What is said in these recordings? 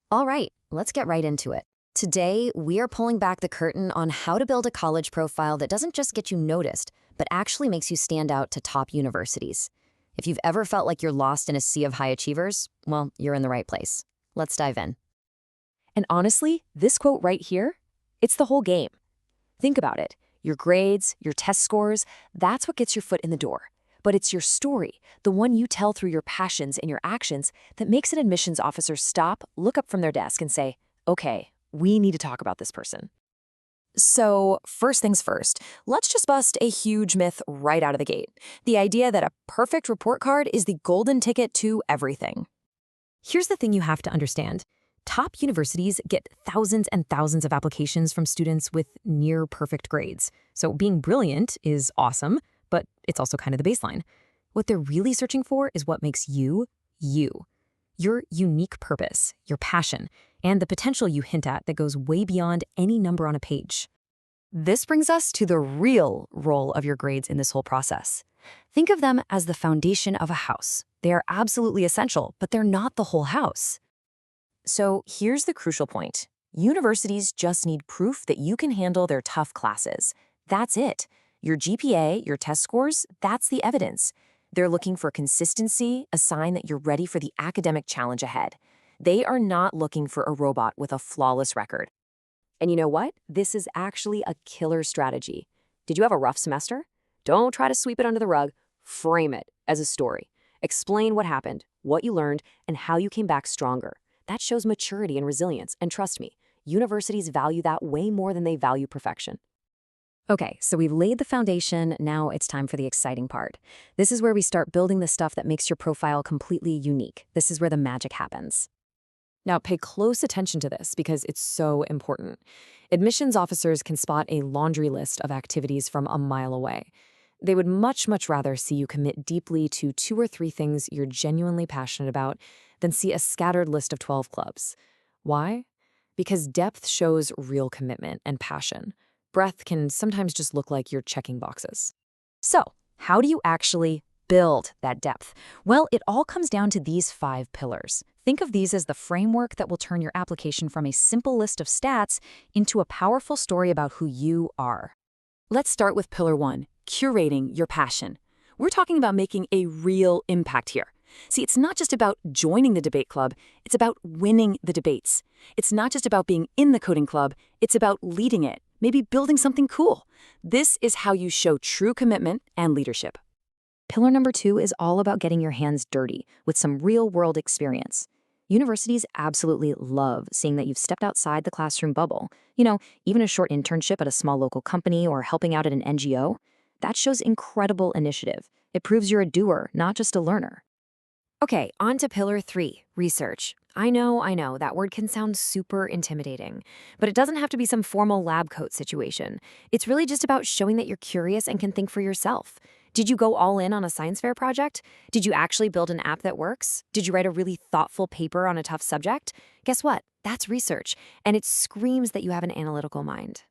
All right, let's get right into it. Today, we are pulling back the curtain on how to build a college profile that doesn't just get you noticed, but actually makes you stand out to top universities. If you've ever felt like you're lost in a sea of high achievers, well, you're in the right place. Let's dive in. And honestly, this quote right here, it's the whole game. Think about it. Your grades, your test scores, that's what gets your foot in the door. But it's your story, the one you tell through your passions and your actions, that makes an admissions officer stop, look up from their desk, and say, okay, we need to talk about this person. So, first things first, let's just bust a huge myth right out of the gate. The idea that a perfect report card is the golden ticket to everything. Here's the thing you have to understand. Top universities get thousands and thousands of applications from students with near-perfect grades. So being brilliant is awesome, but it's also kind of the baseline. What they're really searching for is what makes you, you. Your unique purpose, your passion, and the potential you hint at that goes way beyond any number on a page. This brings us to the real role of your grades in this whole process. Think of them as the foundation of a house. They are absolutely essential, but they're not the whole house. So here's the crucial point. Universities just need proof that you can handle their tough classes. That's it. Your GPA, your test scores, that's the evidence. They're looking for consistency, a sign that you're ready for the academic challenge ahead. They are not looking for a robot with a flawless record. And you know what? This is actually a killer strategy. Did you have a rough semester? Don't try to sweep it under the rug. Frame it as a story. Explain what happened, what you learned, and how you came back stronger. That shows maturity and resilience, and trust me, universities value that way more than they value perfection. Okay, so we've laid the foundation, now it's time for the exciting part. This is where we start building the stuff that makes your profile completely unique. This is where the magic happens. Now, pay close attention to this because it's so important. Admissions officers can spot a laundry list of activities from a mile away. They would much rather see you commit deeply to 2 or 3 things you're genuinely passionate about than see a scattered list of 12 clubs. Why? Because depth shows real commitment and passion. Breadth can sometimes just look like you're checking boxes. So, how do you actually build that depth? Well, it all comes down to these 5 pillars. Think of these as the framework that will turn your application from a simple list of stats into a powerful story about who you are. Let's start with pillar 1, curating your passion. We're talking about making a real impact here. See, it's not just about joining the debate club, it's about winning the debates. It's not just about being in the coding club, it's about leading it, maybe building something cool. This is how you show true commitment and leadership. Pillar number 2 is all about getting your hands dirty with some real-world experience. Universities absolutely love seeing that you've stepped outside the classroom bubble. Even a short internship at a small local company or helping out at an NGO. That shows incredible initiative. It proves you're a doer, not just a learner. Okay, on to pillar 3, research. I know, that word can sound super intimidating, but it doesn't have to be some formal lab coat situation. It's really just about showing that you're curious and can think for yourself. Did you go all in on a science fair project? Did you actually build an app that works? Did you write a really thoughtful paper on a tough subject? Guess what? That's research, and it screams that you have an analytical mind.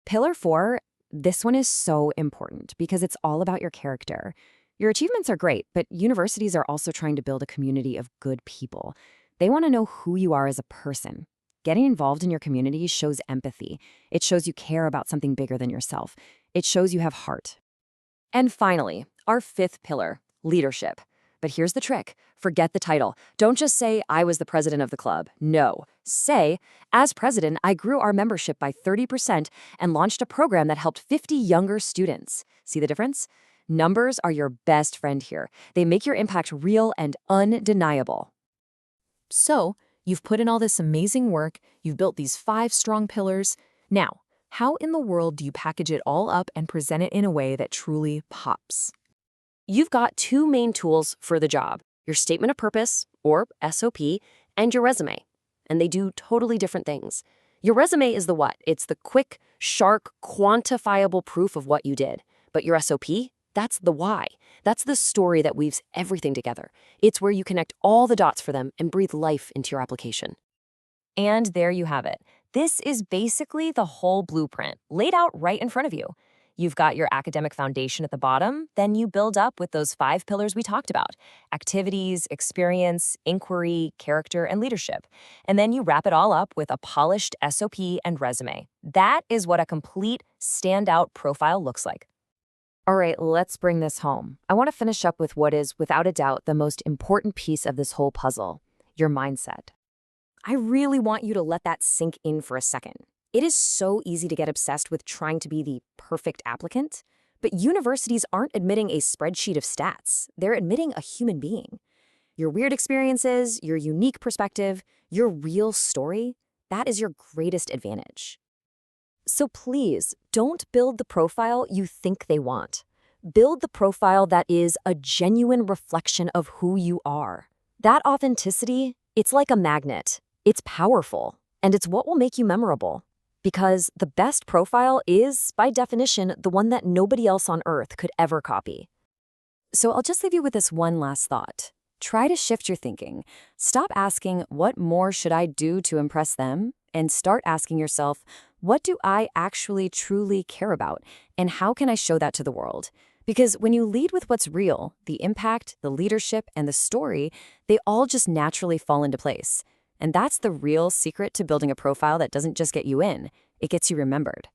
Pillar 4, this one is so important because it's all about your character. Your achievements are great, but universities are also trying to build a community of good people. They want to know who you are as a person. Getting involved in your community shows empathy. It shows you care about something bigger than yourself. It shows you have heart. And finally, our 5th pillar, leadership. But here's the trick. Forget the title. Don't just say, I was the president of the club. No. Say, as president, I grew our membership by 30% and launched a program that helped 50 younger students. See the difference? Numbers are your best friend here. They make your impact real and undeniable. So, you've put in all this amazing work, you've built these 5 strong pillars. Now, how in the world do you package it all up and present it in a way that truly pops? You've got 2 main tools for the job, your statement of purpose, or SOP, and your resume. And they do totally different things. Your resume is the what? It's the quick, sharp, quantifiable proof of what you did. But your SOP? That's the why. That's the story that weaves everything together. It's where you connect all the dots for them and breathe life into your application. And there you have it. This is basically the whole blueprint, laid out right in front of you. You've got your academic foundation at the bottom, then you build up with those 5 pillars we talked about: activities, experience, inquiry, character, and leadership. And then you wrap it all up with a polished SOP and resume. That is what a complete standout profile looks like. All right, let's bring this home. I want to finish up with what is, without a doubt, the most important piece of this whole puzzle: your mindset. I really want you to let that sink in for a second. It is so easy to get obsessed with trying to be the perfect applicant, but universities aren't admitting a spreadsheet of stats. They're admitting a human being. Your weird experiences, your unique perspective, your real story, that is your greatest advantage. So please, don't build the profile you think they want. Build the profile that is a genuine reflection of who you are. That authenticity, it's like a magnet. It's powerful, and it's what will make you memorable. Because the best profile is, by definition, the one that nobody else on earth could ever copy. So I'll just leave you with this one last thought. Try to shift your thinking. Stop asking, what more should I do to impress them? And start asking yourself, what do I actually truly care about? And how can I show that to the world? Because when you lead with what's real, the impact, the leadership, and the story, they all just naturally fall into place. And that's the real secret to building a profile that doesn't just get you in, it gets you remembered.